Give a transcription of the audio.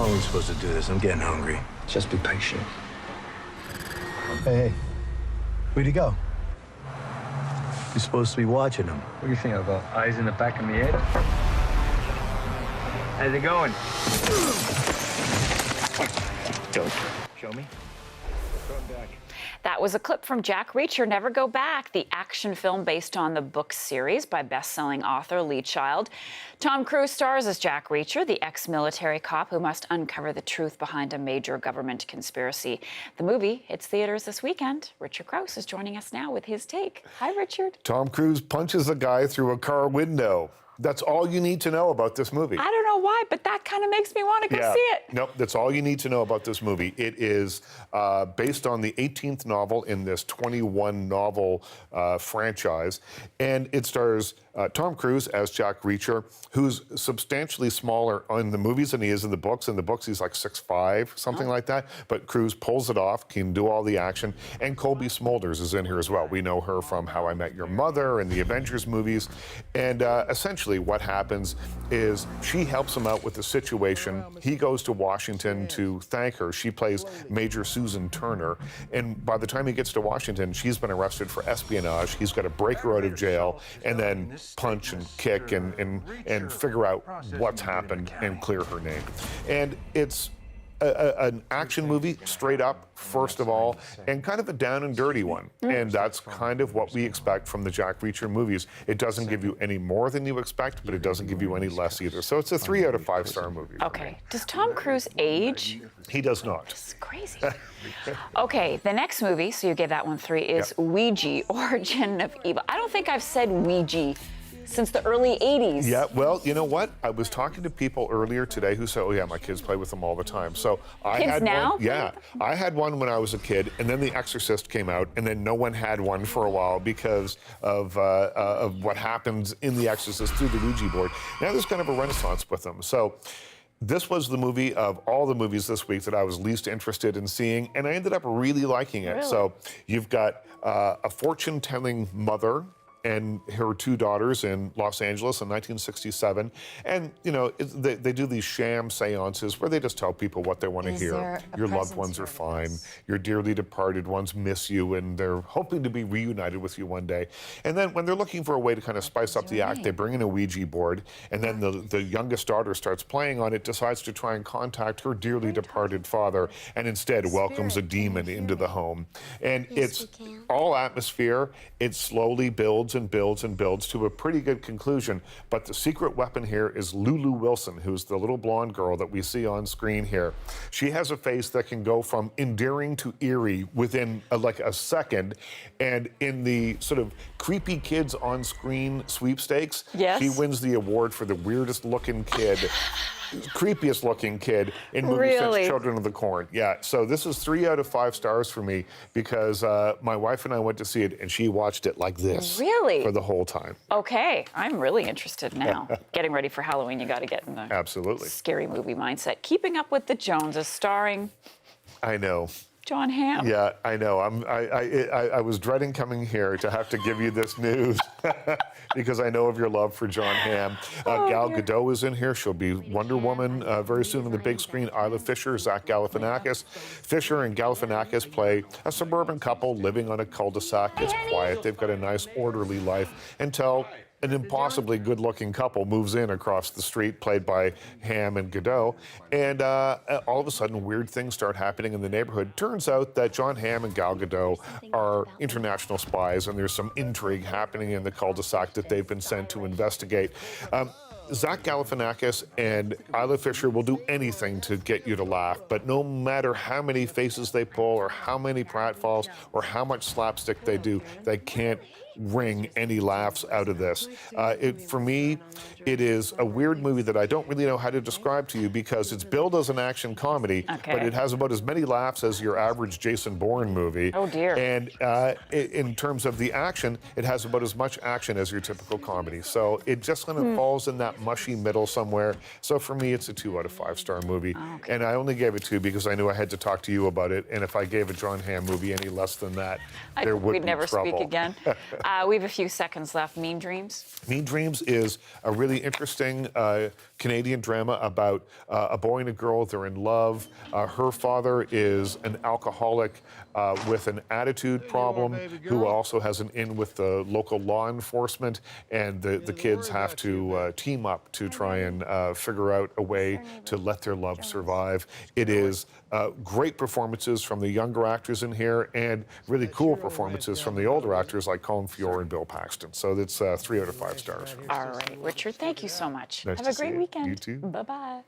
long are we supposed to do this? I'm getting hungry. Just be patient. Hey, where'd he go? You're supposed to be watching him. What do you think? I've got eyes in the back of my head. How's it going? Don't. Show me. Front back. That was a clip from Jack Reacher, Never Go Back, the action film based on the book series by best-selling author Lee Child. Tom Cruise stars as Jack Reacher, the ex-military cop who must uncover the truth behind a major government conspiracy. The movie hits theaters this weekend. Richard Crouse is joining us now with his take. Hi, Richard. Tom Cruise punches a guy through a car window. That's all you need to know about this movie. I don't know why, but that kind of makes me want to go see it. Nope, that's all you need to know about this movie. It is based on the 18th novel in this 21-novel franchise, and it stars Tom Cruise as Jack Reacher, who's substantially smaller in the movies than he is in the books. In the books, he's like 6'5", something like that, but Cruise pulls it off, can do all the action, and Colby Smulders is in here as well. We know her from How I Met Your Mother and the Avengers movies, and essentially what happens is she helps him out with the situation. He goes to Washington to thank her. She plays Major Susan Turner, and by the time he gets to Washington, she's been arrested for espionage. He's got to break her out of jail and then punch and kick and figure out what's happened and clear her name. And it's an action movie, straight up, first of all, and kind of a down and dirty one. And that's kind of what we expect from the Jack Reacher movies. It doesn't give you any more than you expect, but it doesn't give you any less either. So it's a 3 out of 5 star movie. Okay. Does Tom Cruise age? He does not. It's crazy. Okay, the next movie, so you gave that one 3, is Ouija, Origin of Evil. I don't think I've said Ouija since the early 80s. Yeah, well, you know what? I was talking to people earlier today who said, oh yeah, my kids play with them all the time. So I Kids had now? one. Yeah, I had one when I was a kid, and then The Exorcist came out, and then no one had one for a while because of what happens in The Exorcist through the Ouija board. Now there's kind of a renaissance with them. So this was the movie of all the movies this week that I was least interested in seeing, and I ended up really liking it. Really? So you've got a fortune-telling mother and her 2 daughters in Los Angeles in 1967. And, you know, they do these sham seances where they just tell people what they want to hear. Your loved ones are fine. Your dearly departed ones miss you, and they're hoping to be reunited with you one day. And then when they're looking for a way to kind of spice up the act, they bring in a Ouija board, and then the youngest daughter starts playing on it, decides to try and contact her dearly departed father, and instead welcomes a demon into the home. And it's all atmosphere. It slowly builds and builds and builds to a pretty good conclusion. But the secret weapon here is Lulu Wilson, who's the little blonde girl that we see on screen here. She has a face that can go from endearing to eerie within like a second. And in the sort of creepy kids on screen sweepstakes, she wins the award for the weirdest looking kid. Creepiest looking kid in movies since Children of the Corn. Yeah, so this is 3 out of 5 stars for me because my wife and I went to see it and she watched it like this. Really? For the whole time. Okay, I'm really interested now. Getting ready for Halloween, you got to get in the scary movie mindset. Keeping Up with the Joneses, starring I know. John Hamm. Yeah, I know. I was dreading coming here to have to give you this news because I know of your love for John Hamm. Gal Gadot is in here. She'll be Wonder Woman very soon on the big screen. Isla Fisher, Zach Galifianakis. Fisher and Galifianakis play a suburban couple living on a cul-de-sac. It's quiet. They've got a nice, orderly life until an impossibly good-looking couple moves in across the street, played by Hamm and Gadot, and all of a sudden, weird things start happening in the neighborhood. Turns out that John Hamm and Gal Gadot are international spies, and there's some intrigue happening in the cul-de-sac that they've been sent to investigate. Zach Galifianakis and Isla Fisher will do anything to get you to laugh, but no matter how many faces they pull or how many pratfalls or how much slapstick they do, they can't wring any laughs out of this. For me, it is a weird movie that I don't really know how to describe to you because it's billed as an action comedy, but it has about as many laughs as your average Jason Bourne movie. Oh dear. And in terms of the action, it has about as much action as your typical comedy. So it just kind of falls in that mushy middle somewhere. So for me, it's a 2 out of 5 star movie. And I only gave it 2 because I knew I had to talk to you about it. And if I gave a John Hamm movie any less than that, there would be trouble. We'd never speak again. We have a few seconds left. Mean Dreams? Mean Dreams is a really interesting Canadian drama about a boy and a girl. They're in love. Her father is an alcoholic with an attitude problem who also has an in with the local law enforcement, and the kids have to team up to try and figure out a way to let their love survive. It is great performances from the younger actors in here, and really cool performances from the older actors like Colin Feore and Bill Paxton. So it's 3 out of 5 stars. All right, Richard, thank you so much. Nice Have to a great see you. weekend. You too. Bye-bye.